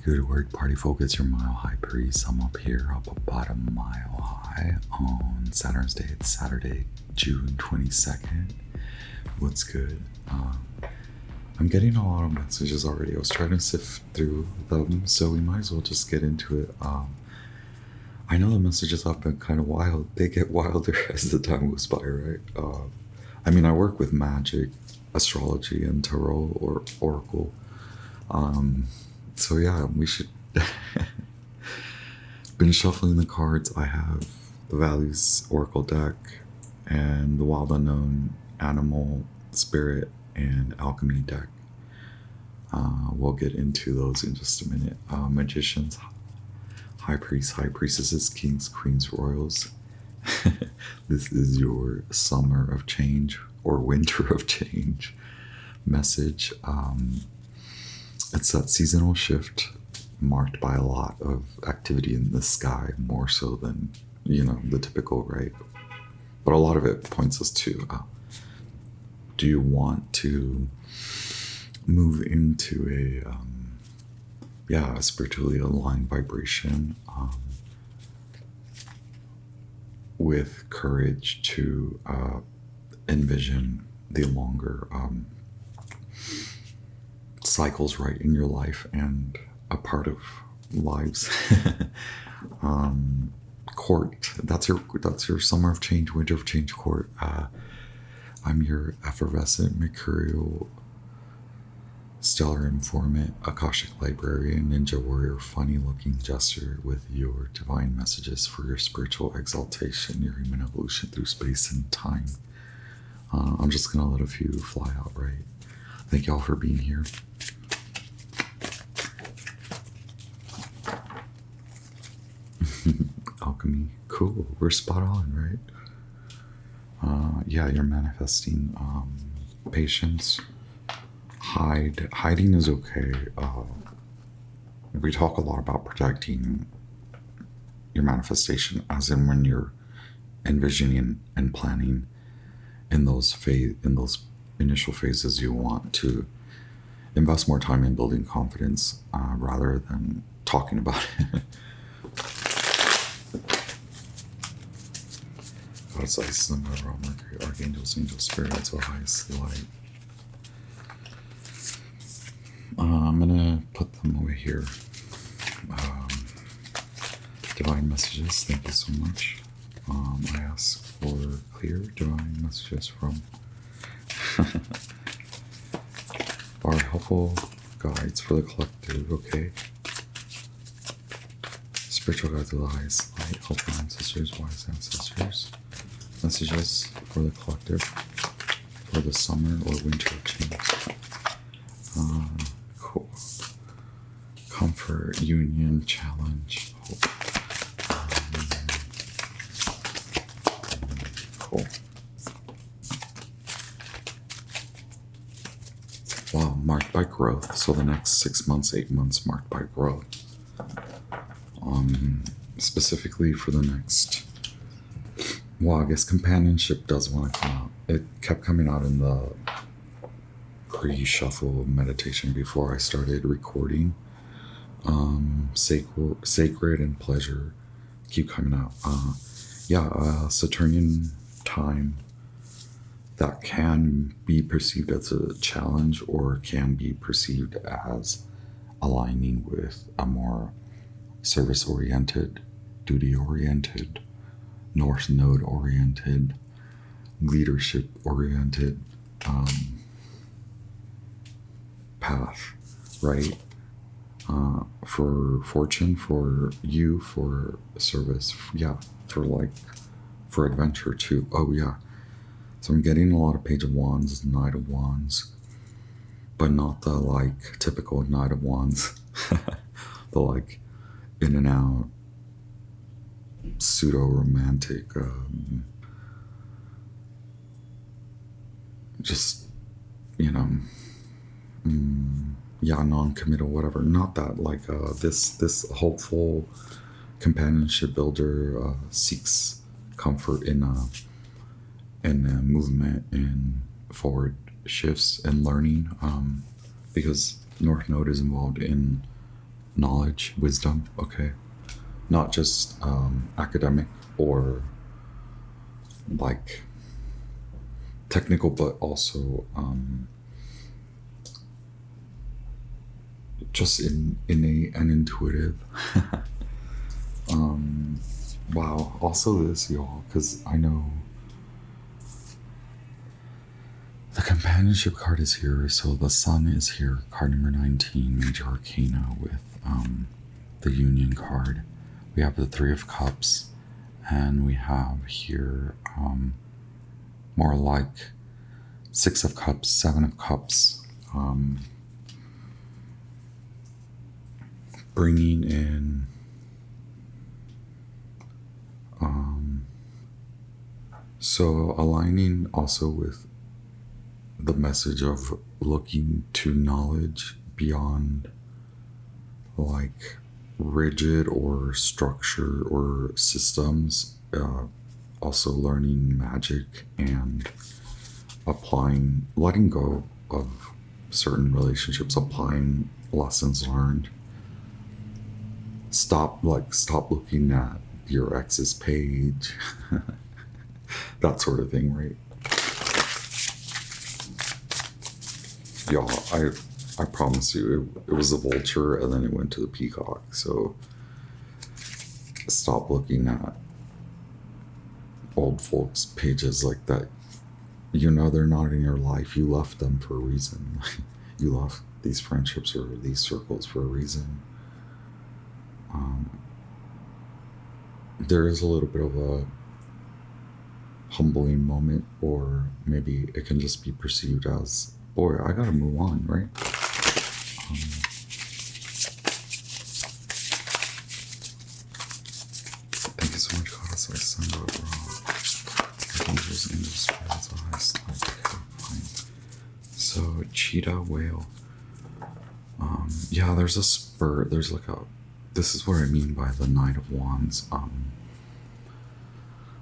good work, party folk. It's your mile high priest. I'm up here, up about a mile high on Saturn's Day. It's Saturday, June 22nd. What's good? I'm getting a lot of messages already. I was trying to sift through them, so we might as well just get into it. I know the messages have been kind of wild. They get wilder as the time goes by, right? I mean, I work with magic, astrology, and tarot or oracle. So yeah, we should. Been shuffling the cards. I have the Values Oracle deck and the Wild Unknown, Animal, Spirit, and Alchemy deck. We'll get into those in just a minute. Magicians, High Priests, High Priestesses, Kings, Queens, Royals. This is your summer of change or winter of change message. It's that seasonal shift marked by a lot of activity in the sky, more so than, the typical, right? But a lot of it points us to, do you want to move into a spiritually aligned vibration with courage to envision the longer cycles right in your life and a part of lives. Court, that's your summer of change, winter of change court. I'm your effervescent mercurial stellar informant, Akashic librarian, ninja warrior, funny looking jester with your divine messages for your spiritual exaltation, your human evolution through space and time. I'm just gonna let a few fly out, right? Thank y'all for being here. Alchemy, cool. We're spot on, right? Yeah, you're manifesting patience. Hiding is okay. We talk a lot about protecting your manifestation, as in when you're envisioning and planning in those initial phases. You want to invest more time in building confidence rather than talking about it. God's light, sun, Mercury, archangels, angels, spirits, the highest light. I'm gonna put them over here. Divine messages, thank you so much. I ask for clear divine messages from our helpful guides for the collective, okay? Spiritual guides of the highest light, helpful ancestors, wise ancestors. Messages for the collective for the summer or winter change. Cool. Comfort, union, challenge, hope. Cool. Wow, marked by growth. So the next 6 months, 8 months marked by growth. Specifically for the next, well, I guess companionship does want to come out. It kept coming out in the pre-shuffle meditation before I started recording. Sacred and pleasure keep coming out. Saturnian time that can be perceived as a challenge or can be perceived as aligning with a more service-oriented, duty-oriented, North Node oriented, leadership oriented path, right? For fortune, for you, for service, for adventure too. Oh yeah. So I'm getting a lot of Page of Wands, Knight of Wands, but not the typical Knight of Wands. The in and out, pseudo-romantic, non-committal, whatever. Not that, this hopeful companionship builder seeks comfort in movement, in forward shifts and learning, because North Node is involved in knowledge, wisdom, okay? Not just academic or like technical, but also just innate and intuitive. Wow. Also this, y'all, because I know the companionship card is here. So the sun is here, card number 19, major arcana, with the union card. We have the 3 of cups, and we have here more like 6 of cups, 7 of cups, bringing in so aligning also with the message of looking to knowledge beyond like rigid or structure or systems, also learning magic and applying, letting go of certain relationships, applying lessons learned. Stop looking at your ex's page, that sort of thing, right? Y'all, I promise you, it was a vulture and then it went to the peacock. So stop looking at old folks' pages like that. You know they're not in your life. You left them for a reason. You left these friendships or these circles for a reason. There is a little bit of a humbling moment, or maybe it can just be perceived as, boy, I gotta move on, right? Thank you so much, Goddess. I send out angels, angels, spirits, eyes, fine. So, cheetah, whale. Yeah, there's a spur. There's like a. This is what I mean by the Knight of Wands.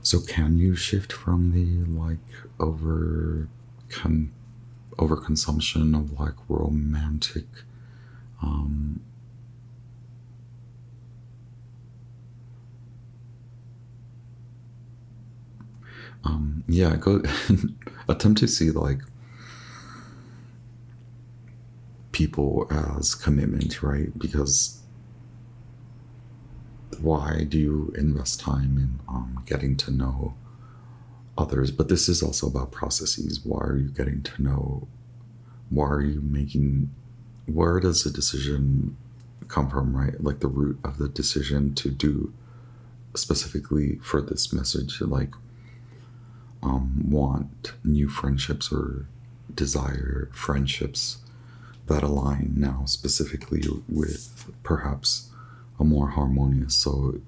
So can you shift from the like overconsumption of like romantic yeah, go attempt to see like people as commitment, right? Because why do you invest time in getting to know others? But this is also about processes. Why are you getting to know? Why are you making? Where does the decision come from, right? Like the root of the decision to do specifically for this message, like want new friendships or desire friendships that align now specifically with perhaps a more harmonious. So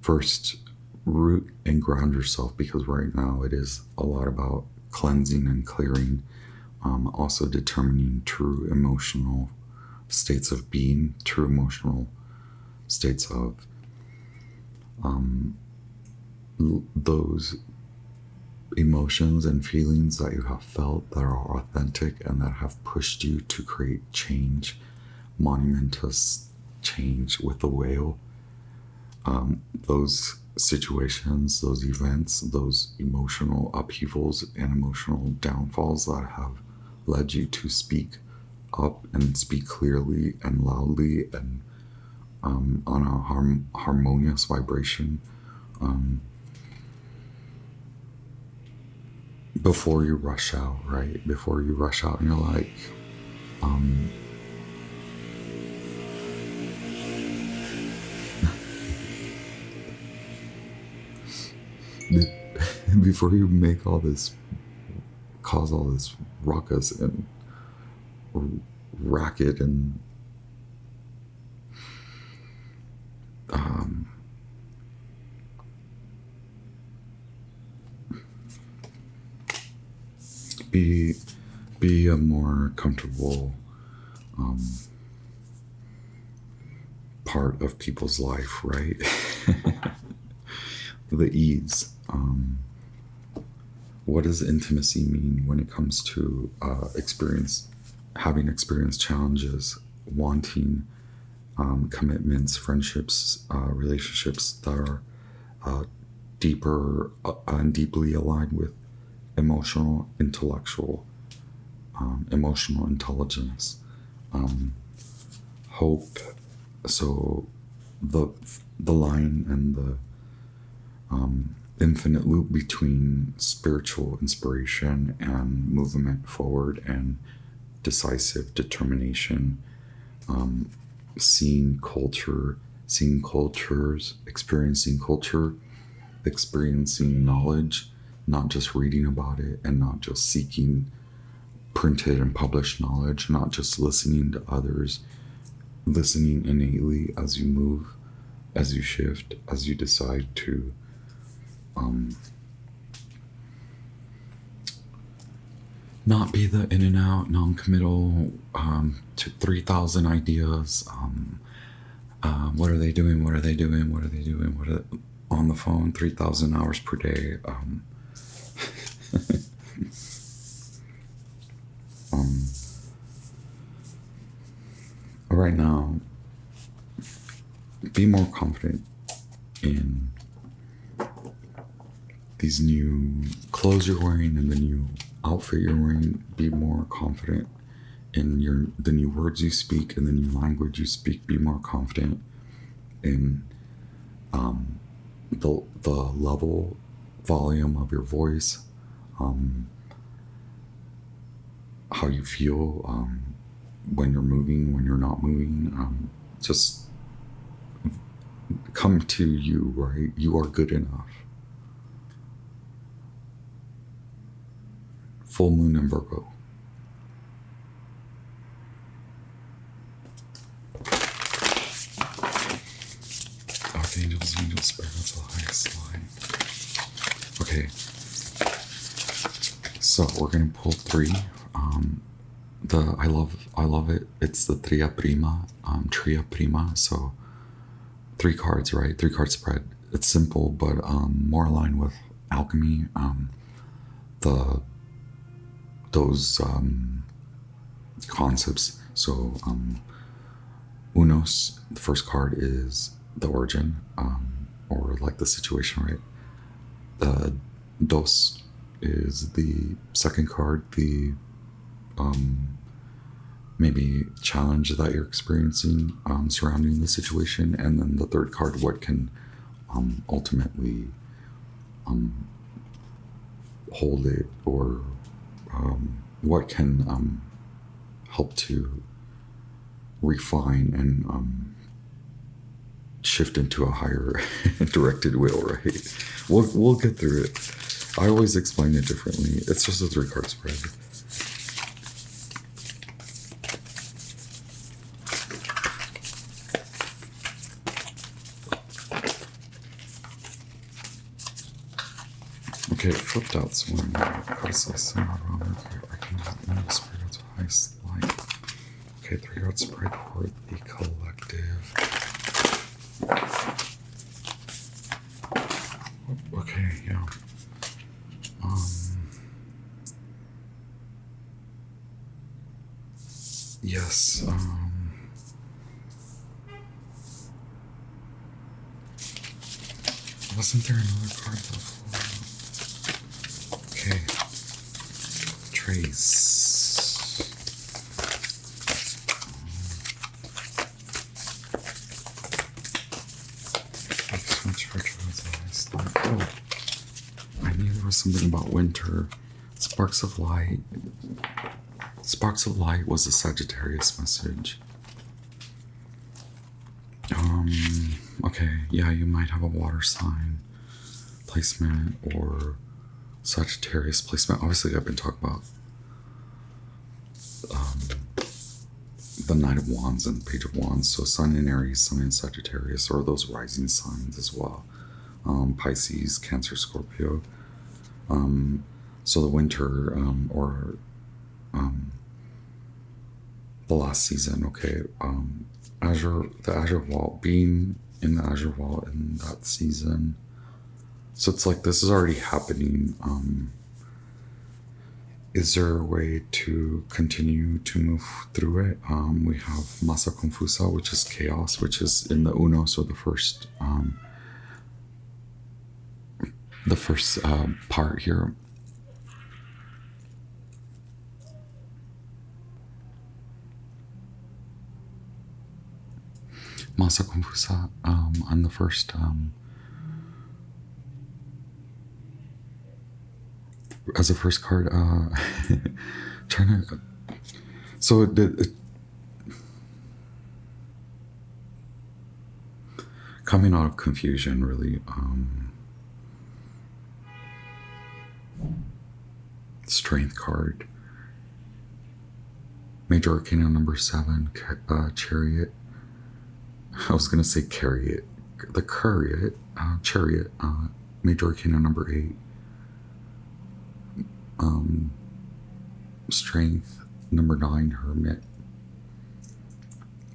first, root and ground yourself, because right now it is a lot about cleansing and clearing, also determining true emotional states of being, true emotional states of those emotions and feelings that you have felt that are authentic and that have pushed you to create change, monumentous change with the whale. Those situations, those events, those emotional upheavals and emotional downfalls that have led you to speak up and speak clearly and loudly and on a harmonious vibration, before you rush out, right? Before you rush out and you're like, before you make all this, cause all this ruckus and racket and be a more comfortable part of people's life, right? The ease. What does intimacy mean when it comes to having experienced challenges, wanting commitments, friendships, relationships that are deeper and deeply aligned with emotional, intellectual, emotional intelligence, hope. So the line and the infinite loop between spiritual inspiration and movement forward and decisive determination, seeing cultures, experiencing culture, experiencing knowledge, not just reading about it and not just seeking printed and published knowledge, not just listening to others, listening innately as you move, as you shift, as you decide to not be the in and out, non-committal, to 3,000 ideas. What are they doing? What are they doing? What are they doing? What are they, on the phone 3,000 hours per day. Right now, be more confident in these new clothes you're wearing and the new outfit you're wearing. Be more confident in the new words you speak and the new language you speak. Be more confident in the level, volume of your voice, how you feel when you're moving, when you're not moving. Just come to you, right? You are good enough. Full moon in Virgo. Archangels, angels, spirits, the highest line. Okay. So we're gonna pull three. I love it. It's the Tria Prima, Prima. So 3 cards, right? 3 card spread. It's simple, but more aligned with alchemy. Those concepts. So Unos, the first card is the origin, or like the situation, right? The Dos is the second card, the maybe challenge that you're experiencing surrounding the situation, and then the third card, what can ultimately hold it, or what can help to refine and shift into a higher directed will, right? We'll get through it. I always explain it differently. It's just a 3 card spread. Okay, it flipped out somewhere. Highest light. Okay, 3 card spread for the collective. Okay, yeah. Yes, wasn't there another card before? Okay. Trace. Oh, I knew there was something about winter. Sparks of light. Sparks of light was a Sagittarius message. Okay, yeah, you might have a water sign placement or Sagittarius placement. Obviously, I've been talking about the Knight of Wands and Page of Wands. So Sun in Aries, Sun in Sagittarius, or those rising signs as well. Pisces, Cancer, Scorpio. So the winter, or the last season, okay. The Azure Wall, being in the Azure Wall in that season. So it's like this is already happening. Is there a way to continue to move through it? We have Masa Confusa, which is chaos, which is in the Uno, so the first part here. Masa Confusa on the first as a first card, trying to. So coming out of confusion, really. Strength card. Major Arcana number 7, Chariot. I was gonna say Chariot. The Chariot. Chariot. Major Arcana number 8. Strength number 9, Hermit.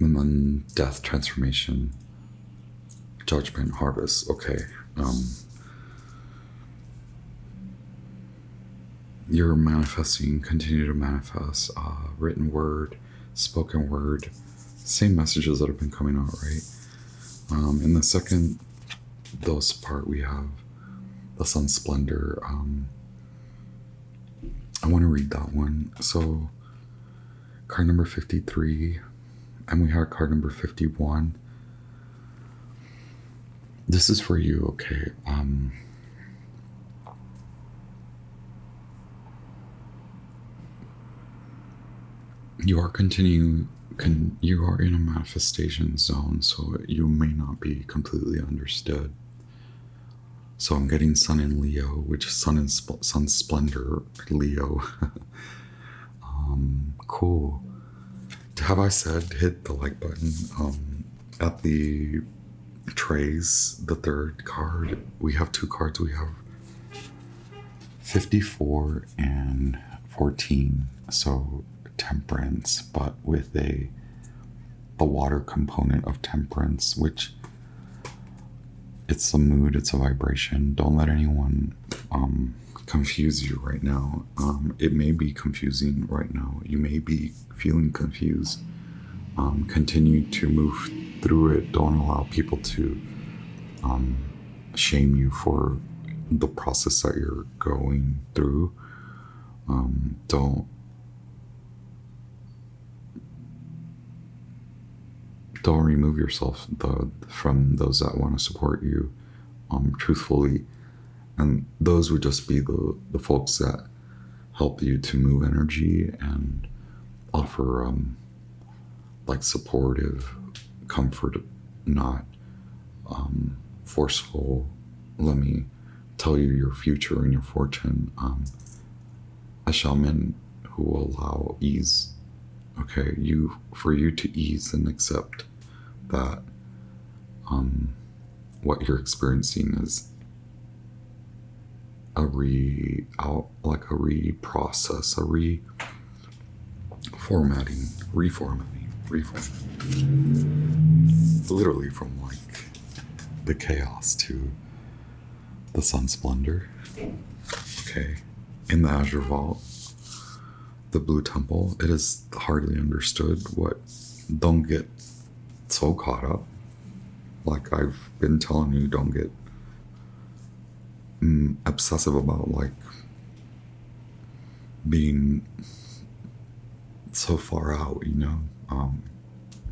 And then Death, Transformation, Judgment, Harvest. Okay. You're manifesting, continue to manifest, written word, spoken word, same messages that have been coming out, right? In the second dose part, we have the Sun Splendor. I want to read that one. So card number 53, and we have card number 51. This is for you, okay? You are you are in a manifestation zone, so you may not be completely understood. So I'm getting Sun in Leo, which is Sun Splendor, Leo. Cool. Have I said hit the like button? At the trays, the third card, we have 2 cards. We have 54 and 14. So Temperance, but with the water component of Temperance, which it's a mood, it's a vibration. Don't let anyone confuse you right now. It may be confusing right now. You may be feeling confused. Continue to move through it. Don't allow people to shame you for the process that you're going through. Don't remove yourself from those that want to support you truthfully. And those would just be the folks that help you to move energy and offer like supportive comfort, not forceful. Let me tell you your future and your fortune. A shaman who will allow ease. Okay, for you to ease and accept that what you're experiencing is a reprocess, reformatting, literally from like the chaos to the Sun Splendor. Okay, in the Azure Vault, the Blue Temple, it is hardly understood what. Don't get so caught up. Like I've been telling you, don't get obsessive about like being so far out, you know.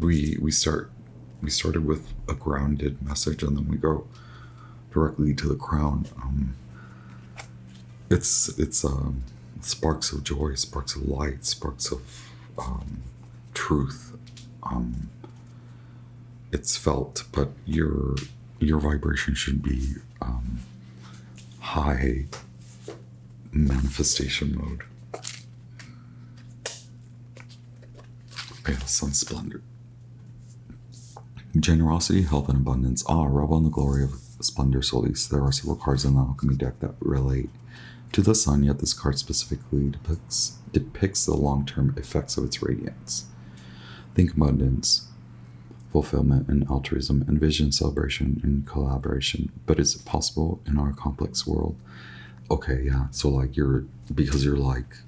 We started with a grounded message, and then we go directly to the crown. It's sparks of joy, sparks of light, sparks of truth. It's felt, but your vibration should be high manifestation mode. Pale Sun Splendor. Generosity, health, and abundance. Revel in the glory of Splendor SOLSTICE. There are several cards in the Alchemy deck that relate to the sun, yet this card specifically depicts the long-term effects of its radiance. Think abundance, fulfillment, and altruism, and vision, celebration, and collaboration. But is it possible in our complex world? Okay, yeah. So like because you're like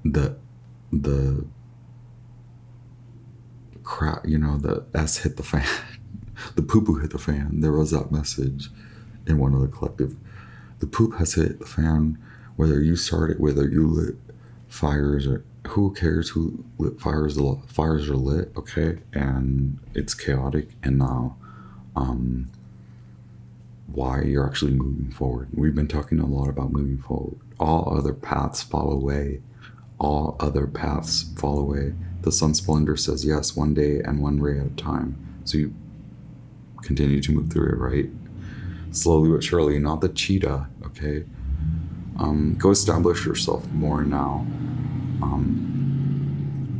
the the crap, the S hit the fan, the poo-poo hit the fan. There was that message in one of the collective. The poop has hit the fan, whether you started, whether you lit fires, or who cares who lit fires. The fires are lit, okay, and it's chaotic. And now, why you're actually moving forward. We've been talking a lot about moving forward. All other paths fall away. All other paths fall away. The sun splendor says yes, one day and one ray at a time. So you continue to move through it, right? Slowly but surely, not the cheetah, okay? Go establish yourself more now.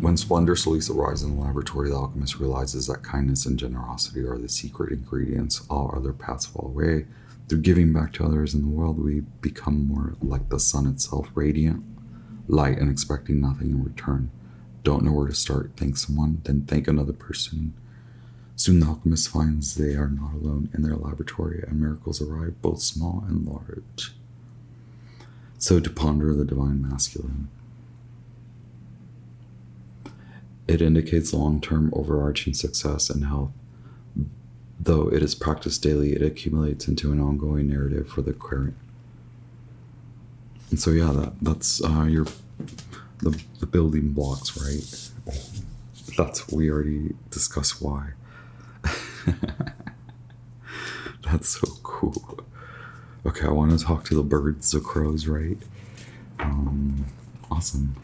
When splendor slowly arises in the laboratory, the alchemist realizes that kindness and generosity are the secret ingredients. All other paths fall away. Through giving back to others in the world, we become more like the sun itself, radiant, light, and expecting nothing in return. Don't know where to start? Thank someone, then thank another person. Soon the alchemist finds they are not alone in their laboratory, and miracles arrive, both small and large. So to ponder the divine masculine. It indicates long-term overarching success and health. Though it is practiced daily, it accumulates into an ongoing narrative for the Aquarian. And so yeah, that's the building blocks, right? We already discussed why. That's so cool. Okay, I want to talk to the birds, the crows, right? Awesome.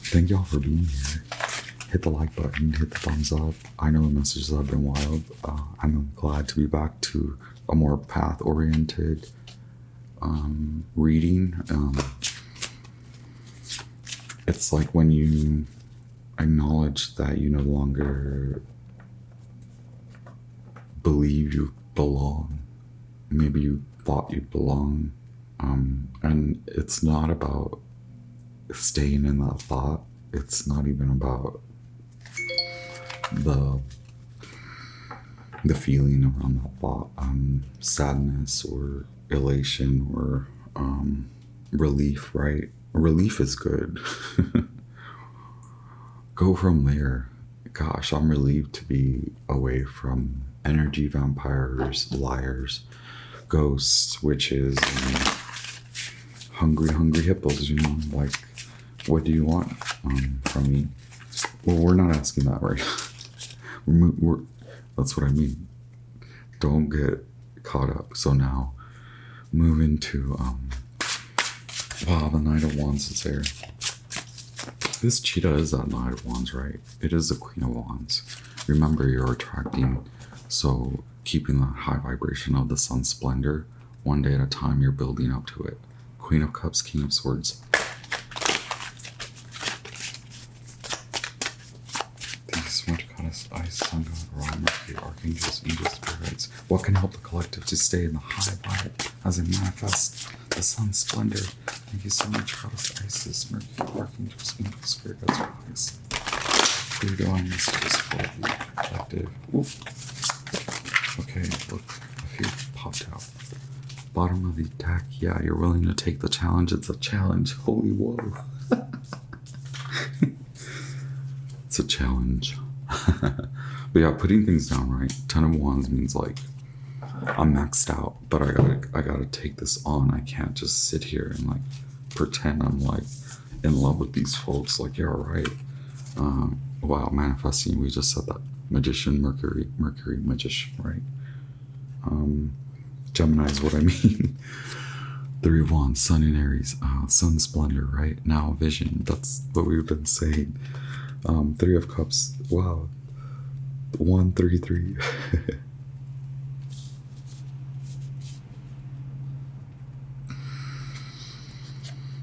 Thank y'all for being here. Hit the like button, hit the thumbs up. I know the messages have been wild. I'm glad to be back to a more path-oriented reading. It's like when you acknowledge that you no longer believe you belong. Maybe you thought you belong. And it's not about staying in that thought. It's not even about the feeling around that thought, sadness or elation or relief, right? Relief is good. Go from there. Gosh, I'm relieved to be away from energy vampires, liars, ghosts, witches, and hungry hippos, like, what do you want from me? Well, we're not asking that, right? That's what I mean. Don't get caught up. So now, move into, wow, the Knight of Wands is there. This cheetah is that Knight of Wands, right? It is the Queen of Wands. Remember, you're attracting, so keeping that high vibration of the sun splendor, one day at a time, you're building up to it. Queen of Cups, King of Swords. Ice, Sun God, Ra, Mercury, Archangels, Angels, Spirits. What can help the collective to stay in the high vibe as they manifest the sun's splendor? Thank you so much, Goddess Isis, Mercury, Archangels, Angels, Spirit Guides, Rise. For your divine messages for the collective. Ooh. Okay, look, a few popped out. Bottom of the deck. Yeah, you're willing to take the challenge. It's a challenge. Holy whoa. It's a challenge. But yeah, putting things down, right? 10 of Wands means like I'm maxed out, but I gotta take this on. I can't just sit here and like pretend I'm like in love with these folks. Like, yeah, right. Wow, manifesting. We just said that. Magician, Mercury, magician, right? Gemini is what I mean. 3 of Wands, Sun in Aries, Sun splendor, right? Now vision. That's what we've been saying. 3 of Cups. Wow. 1, 3, 3.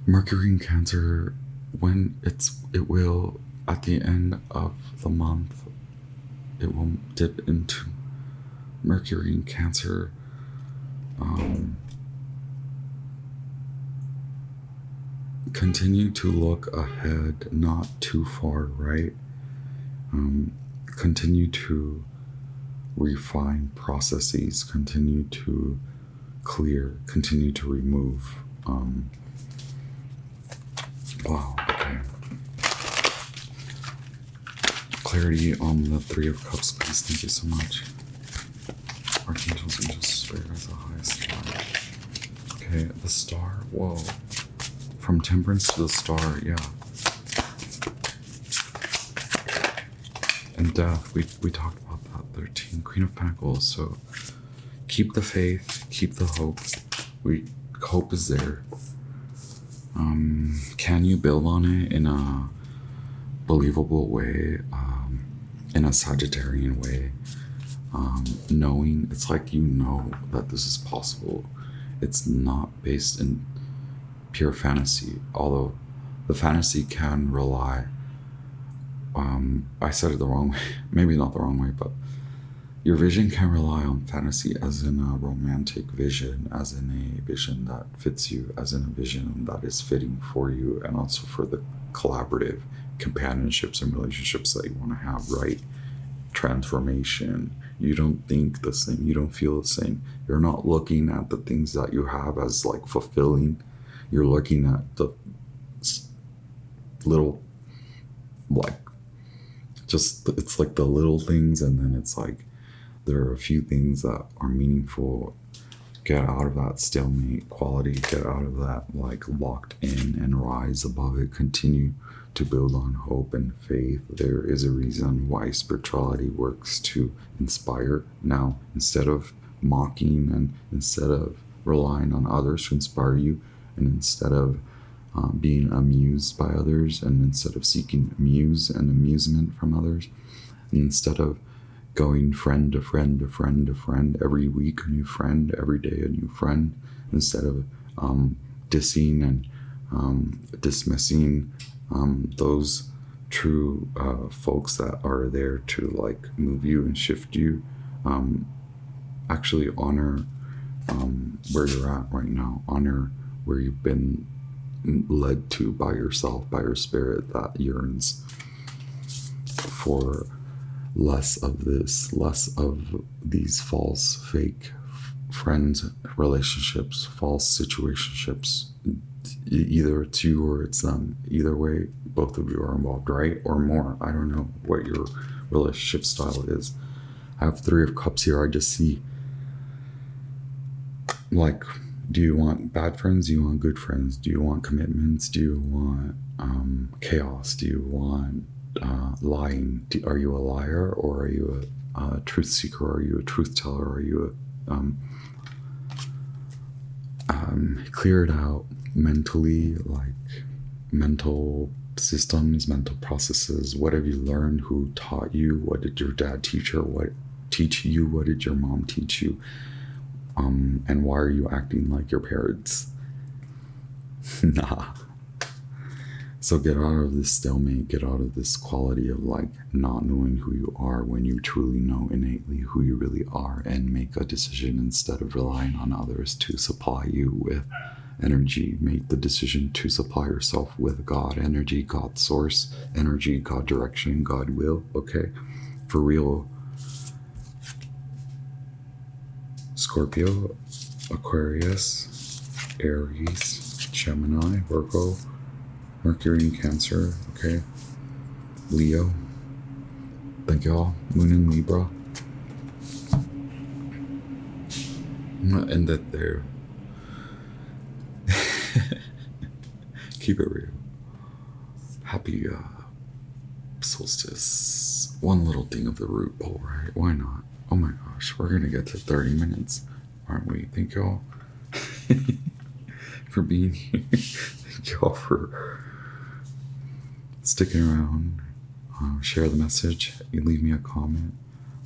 Mercury in Cancer, when it will at the end of the month, it will dip into Mercury in Cancer. Continue to look ahead, not too far, right? Continue to refine processes, continue to clear, continue to remove. Wow, clarity on the Three of Cups, please. Thank you so much. Archangels, angels, spirit as the highest star. Okay, the star. Whoa. From Temperance to the star, yeah. And death, we talked about that. 13, Queen of Pentacles. So keep the faith, keep the hope. Hope is there. Can you build on it in a believable way, in a Sagittarian way? Knowing, it's like you know that this is possible. It's not based in pure fantasy, although the fantasy can rely, I said it the wrong way, maybe not the wrong way, but your vision can rely on fantasy as in a romantic vision, as in a vision that fits you, as in a vision that is fitting for you, and also for the collaborative companionships and relationships that you want to have, right? Transformation. You don't think the same, you don't feel the same. You're not looking at the things that you have as like fulfilling. You're looking at the little, like, just, it's like the little things, and then it's like there are a few things that are meaningful. Get out of that stalemate quality, get out of that like locked in, and rise above it. Continue to build on hope and faith. There is a reason why spirituality works to inspire. Now, instead of mocking, and instead of relying on others to inspire you, and instead of being amused by others, and instead of seeking amuse and amusement from others, and instead of going friend to friend to friend to friend, every week a new friend, every day a new friend, instead of dissing and dismissing those true folks that are there to like move you and shift you, actually honor where you're at right now. Honor where you've been led to by yourself, by your spirit that yearns for less of this, less of these false, fake friends, relationships, false situationships. Either it's you or it's them. Either way, both of you are involved, right? Or more. I don't know what your relationship style is. I have Three of Cups here. I just see, like, do you want bad friends? Do you want good friends? Do you want commitments? Do you want chaos? Do you want lying? Are you a liar, or are you a truth seeker? Are you a truth teller? Are you a clear it out mentally, like mental systems, mental processes? What have you learned? Who taught you? What did your dad teach you? What did your mom teach you? And why are you acting like your parents? Nah. So get out of this stalemate, get out of this quality of like not knowing who you are when you truly know innately who you really are, and make a decision instead of relying on others to supply you with energy. Make the decision to supply yourself with God energy, God source energy, God direction, God will, okay? For real. Scorpio, Aquarius, Aries, Gemini, Virgo, Mercury in Cancer, okay? Leo, thank y'all. Moon in Libra. I'm gonna end it there. Keep it real. Happy solstice. One little thing of the root bowl, right? Why not? Oh my gosh, we're gonna get to 30 minutes, aren't we? Thank y'all for being here. Thank y'all for sticking around. Share the message. You leave me a comment.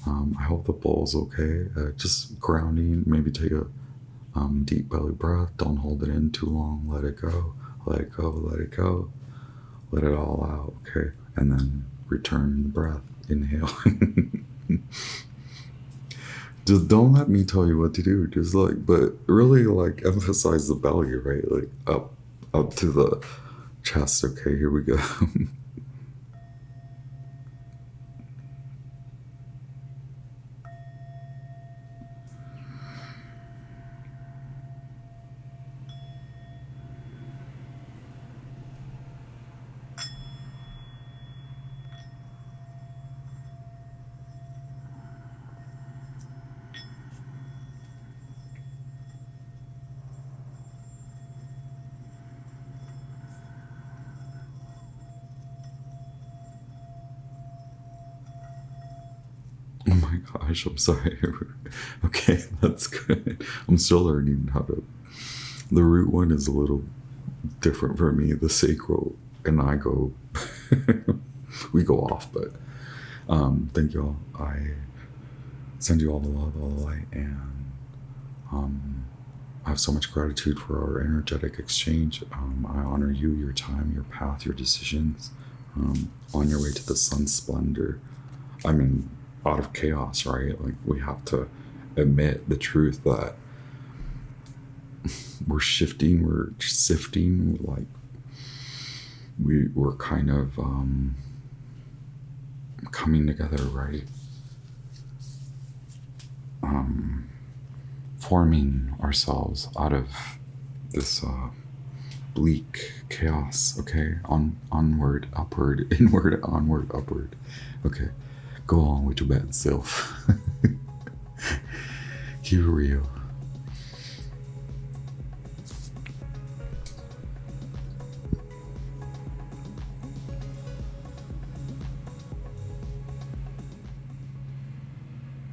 I hope the bowl's okay. Just grounding. Maybe take a deep belly breath. Don't hold it in too long. Let it go. Let it go. Let it go. Let it all out. Okay, and then return the breath. Inhale. Just don't let me tell you what to do. Just like, but really like emphasize the belly, right? Like up to the chest. Okay, here we go. my gosh, I'm sorry. Okay, that's good. I'm still learning how to. The root one is a little different for me. The sacral and I go, we go off, but thank you all. I send you all the love, all the light, and I have so much gratitude for our energetic exchange. I honor you, your time, your path, your decisions on your way to the sun's splendor. I mean, out of chaos, right? Like, we have to admit the truth that we're shifting, we're sifting, like we're kind of coming together, right? Forming ourselves out of this bleak chaos. Okay, onward, upward, inward, onward, upward. Okay, go on with your bad self. Keep it real.